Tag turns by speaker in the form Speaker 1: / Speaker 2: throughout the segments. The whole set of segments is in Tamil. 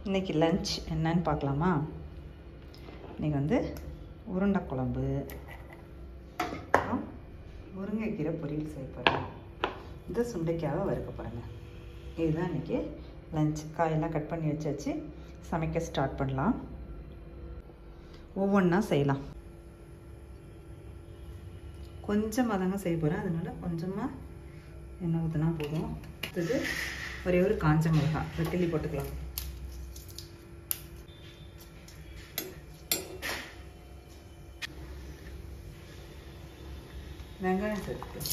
Speaker 1: இன்றைக்கி லஞ்ச் என்னன்னு பார்க்கலாமா? இன்றைக்கி வந்து உருண்டை குழம்பு, முருங்கைக்கீரை பொரியல் செய்ய போகிறேன். இந்த சுண்டைக்காவை வறுக்க போகிறேங்க. இதுதான் இன்றைக்கி லஞ்ச். காயெல்லாம் கட் பண்ணி வச்சாச்சு. சமைக்க ஸ்டார்ட் பண்ணலாம். ஒவ்வொன்றா செய்யலாம். கொஞ்சமாக தாங்க செய்ய போகிறேன், அதனால் கொஞ்சமாக எண்ணெய் ஊற்றினா போதும். அடுத்தது ஒரே ஒரு காஞ்ச மிளகாய் கிள்ளி போட்டுக்கலாம். வெங்காயம் சேர்த்துக்கலாம்.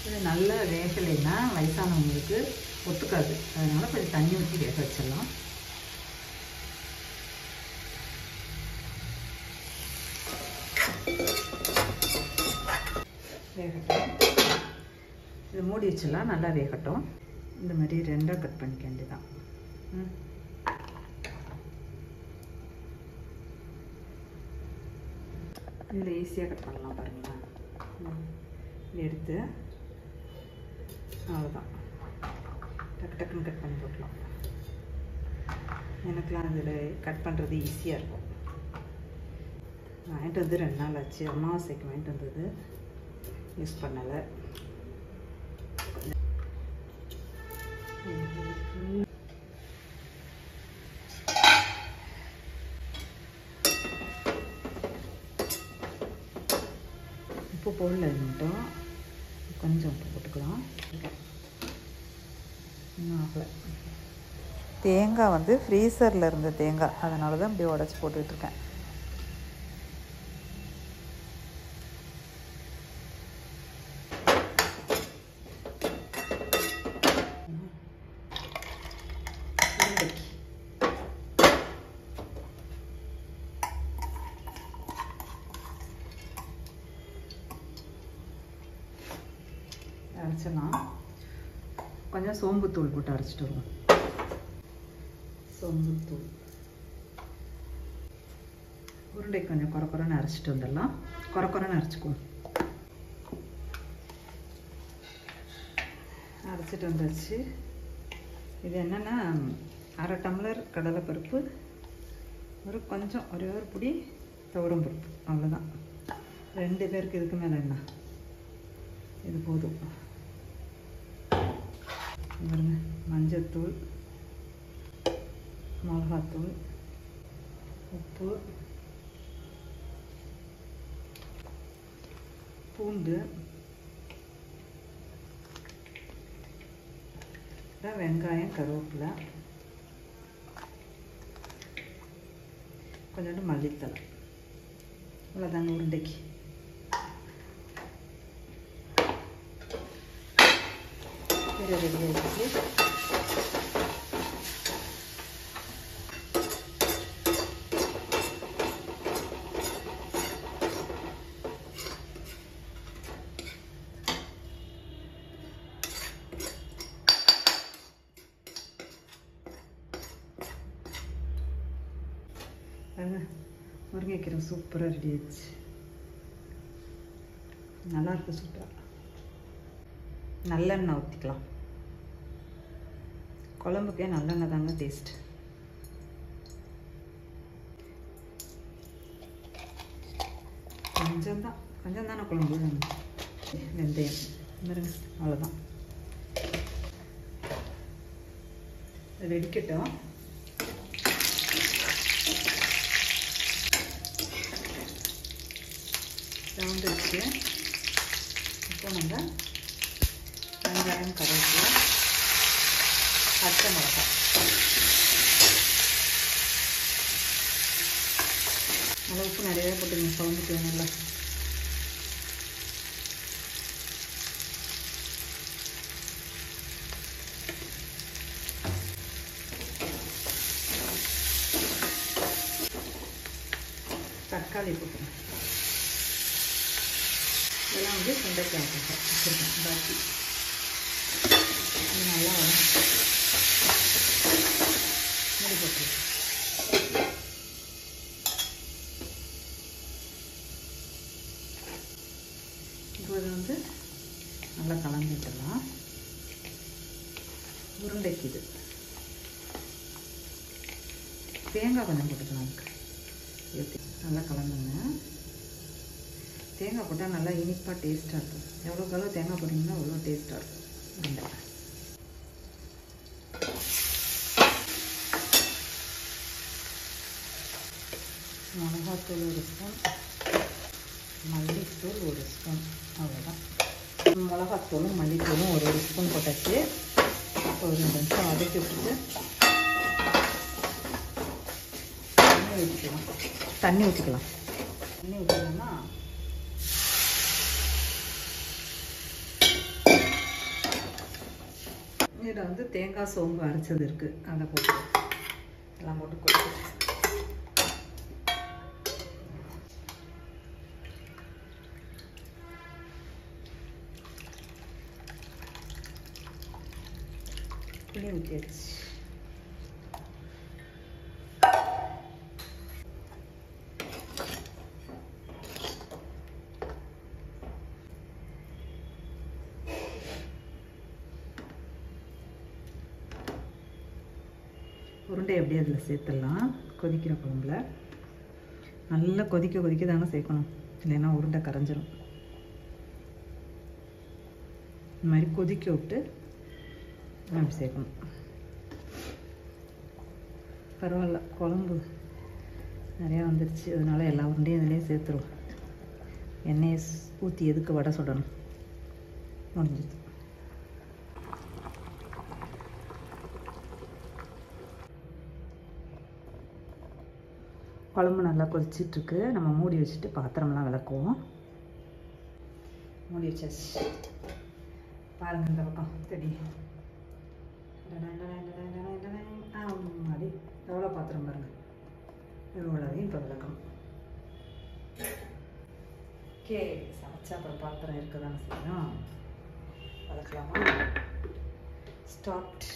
Speaker 1: இது நல்லா வேகலைன்னா வயசானவங்களுக்கு ஒத்துக்காது, அதனால் கொஞ்சம் தண்ணி ஊற்றி வேக வச்சிடலாம். வேகட்டும். இது மூடி வச்சிடலாம், நல்லா வேகட்டும். இந்த மாதிரி ரெண்டாக கட் பண்ணிக்க வேண்டியதான். இதில் ஈஸியாக கட் பண்ணலாம் பாருங்களேன். இது எடுத்து அவ்வளோதான், டக்கு டக்குன்னு கட் பண்ணி போட்டலாம். எனக்குலாம் இதில் கட் பண்ணுறது ஈஸியாக இருக்கும். வாங்கிட்டு வந்து 2 நாள் ஆச்சு. அமாவாசைக்கு வாங்கிட்டு வந்தது, யூஸ் பண்ணலை. உப்பு போடல, மட்டும் கொஞ்சம் உப்பு போட்டுக்கலாம். தேங்காய் வந்து ஃப்ரீசரில் இருந்த தேங்காய், அதனால தான் இப்படி உடச்சி போட்டுட்ருக்கேன். அரைச்சிடலாம். கொஞ்சம் சோம்புத்தூள் போட்டு அரைச்சிட்டு வருவோம். சோம்புத்தூள், உருண்டை கொஞ்சம் குறைன்னு அரைச்சிட்டு வந்துடலாம். குறைன்னு அரைச்சிக்குவோம். அரைச்சிட்டு வந்தாச்சு. இது என்னென்னா, 1/2 டம்ளர் கடலைப்பருப்பு, ஒரே ஒரு பிடி துவரம் பருப்பு, அவ்வளோதான். 2 பேருக்கு. இதுக்கு மேலே என்ன, இது போதும். பாருங்க, மஞ்சத்தூள், மிளகாத்தூள், உப்பு, பூண்டு, வெங்காயம், கருவேப்பிலை, கொஞ்சோண்டு மல்லித்தலை. அவ்வளோதாங்க உருண்டைக்கு. ரெடி ஆகிடுச்சு. முருங்கைக்கீரை சூப்பராக ரெடி ஆயிடுச்சு. நல்லாயிருக்கு, சூப்பராக. நல்லெண்ணெய் ஊற்றிக்கலாம். குழம்புக்கே நல்லெண்ணெய் தாங்க டேஸ்ட். கொஞ்சம் தானே குழம்பு. வெந்தயம், அவ்வளோதான். வெடிக்கட்டும். ரவுண்ட் வச்சு இப்போ நம்ம வெங்காயம், கருவேப்பிலை, பச்சை மிளகாய், நல்லா உப்பு நிறைய போட்டுங்க குழம்புக்கு நல்லா. தக்காளி போட்டுங்க. இதெல்லாம் இது சுண்டைக்காய் வச்சுருக்கேன். பாக்கி இது நல்லா மூடி போட்டுருக்கேன். இப்போ இது வந்து நல்லா கலந்துட்டலாம். உருண்டைக்கு இது தேங்காய் கொஞ்சம் போட்டுக்கலாம். அதுக்கு நல்லா கலந்துங்க. தேங்காய் போட்டால் நல்லா இனிப்பாக டேஸ்ட்டாக இருக்கும். எவ்வளோக்கு எவ்வளோ தேங்காய் போட்டிங்கன்னா அவ்வளோ டேஸ்ட்டாக இருக்கும். உருண்டை மிளகாத்தூள் 1 ஸ்பூன், மல்லித்தூள் 1 ஸ்பூன், அவ்வளோதான். மிளகாத்தூளும் மல்லித்தூளும் 1 ஸ்பூன் போட்டாச்சு. ஒரு 2 நிமிஷம் வதக்கி விட்டுட்டு தண்ணி ஊற்றிக்கலாம். தண்ணி ஊற்றிக்கலாம்னா இதில் வந்து தேங்காய் சோம்பு அரைச்சது இருக்குது, அதை போட்டு எல்லாம் போட்டு கொதிச்சு புளி ஊற்றியாச்சு. உருண்டை எப்படி அதில் சேர்த்துடலாம். கொதிக்கிற குழம்புல நல்லா கொதிக்க கொதிக்க தானே சேர்க்கணும், இல்லைன்னா உருண்டை கரைஞ்சிடும். இந்த மாதிரி கொதிக்க விட்டு அப்படி சேர்க்கணும். பரவாயில்ல, குழம்பு நிறையா வந்துடுச்சு. அதனால எல்லா உருண்டையும் இதுலேயே சேர்த்துருவோம். எண்ணெயை ஊற்றி எதுக்கு வடை சுடணும், முடிஞ்சிது. குழம்பு நல்லா கொதிச்சிட்ருக்கு. நம்ம மூடி வச்சுட்டு பாத்திரம்லாம் விளக்குவோம். மூடி வச்சாச்சு. பாருங்கள் இந்த பக்கம் தெரியும். அப்படி எவ்வளோ பாத்திரம் பாருங்கள். எவ்வளோதையும் இப்போ விளக்கணும். ஓகே, சமைச்சா அப்புறம் பாத்திரம் இருக்குதானே செய்யணும். விளக்கலாமா? ஸ்டார்ட்.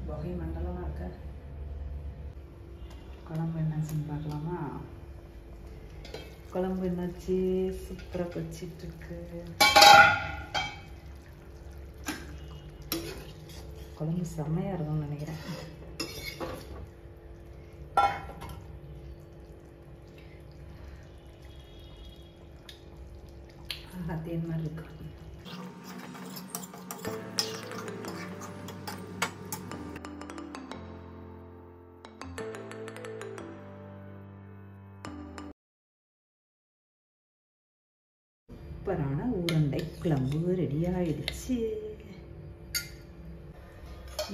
Speaker 1: வகை மண்டலமாக இருக்க குழம்பு என்னாச்சுன்னு பார்க்கலாமா? குழம்பு என்னாச்சு? சூப்பராக கொதிச்சிட்ருக்கு. குழம்பு செம்மையாக இருக்கும்னு நினைக்கிறேன். தேன் மாதிரி இருக்கு. சூப்பரான உருண்டை குழம்பு ரெடி ஆயிடுச்சு.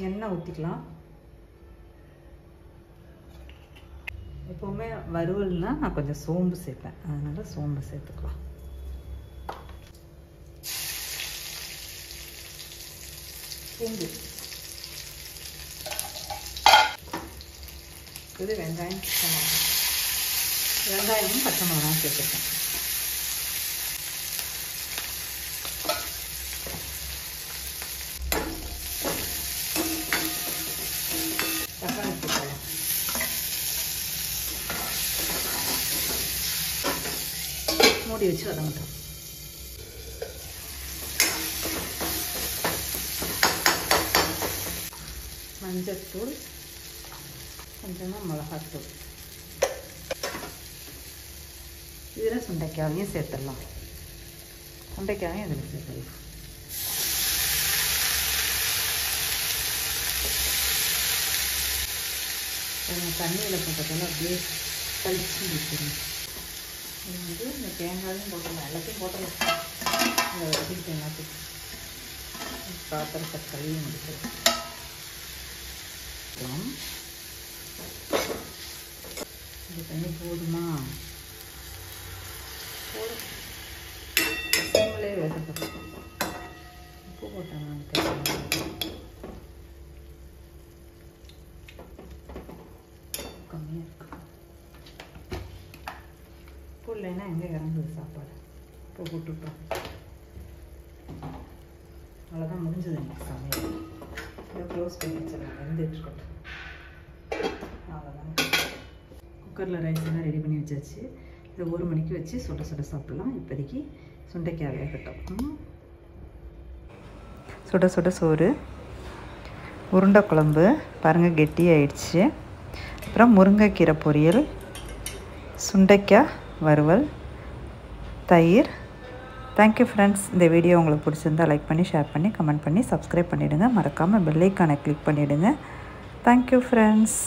Speaker 1: எண்ணெய் ஊற்றிக்கலாம். எப்போவுமே வறுவல்னா நான் கொஞ்சம் சோம்பு சேர்ப்பேன், அதனால சோம்பு சேர்த்துக்கலாம். பூண்டு, இது வெங்காயம், வெங்காயமும் பச்சை மிளகாயும் சேர்த்துருக்கேன். மூடி வச்சு வதங்கட்டும். மஞ்சத்தூள், கொஞ்சமாக மிளகாத்தூள். இதில் சுண்டைக்காயையும் சேர்த்துடலாம். சுண்டைக்காயும் இதில் சேர்த்துடலாம். தண்ணியில் போட்டதெல்லாம் அப்படியே கழிச்சு வச்சுருங்க. இது வந்து இந்த தேங்காயும் போட்டுடலாம், எல்லாத்தையும் போட்டுடலாம். இந்த வதக்கிட்டு எல்லாத்துக்கும் பாத்திரத்தை கழுவி முடிச்சிடும். இந்த தண்ணி போதுமா? போதும். வேகப்படும். உப்பு போட்டாங்க கம்மியாக இருக்கு. உப்பு இல்லைன்னா எங்கே இறங்குது சாப்பாடு? உப்பு போட்டுவிட்டோம். அவ்வளோதான், முடிஞ்சது எனக்கு சமையல். இதை க்ளோஸ் பண்ணி வச்சிடலாம், வெந்துட்டுருக்கட்டும். அவ்வளோதான். குக்கரில் ரைஸ் எல்லாம் ரெடி பண்ணி வச்சாச்சு. இதை 1 மணிக்கு வச்சு சுட சுட சாப்பிட்லாம். இப்போதைக்கு சுண்டைக்காய் வேகட்டும். சுட சுட சோறு, உருண்டை குழம்பு பாருங்கள் கெட்டியாயிடுச்சு. அப்புறம் முருங்கைக்கீரை பொரியல், சுண்டைக்காய் வறுவல், தயிர். Thank you friends. இந்த வீடியோ உங்களுக்கு பிடிச்சிருந்தால் லைக் பண்ணி, ஷேர் பண்ணி, கமெண்ட் பண்ணி, சப்ஸ்கிரைப் பண்ணிவிடுங்க. மறக்காமல் பெல் ஐக்கானை கிளிக் பண்ணிவிடுங்க. Thank you friends.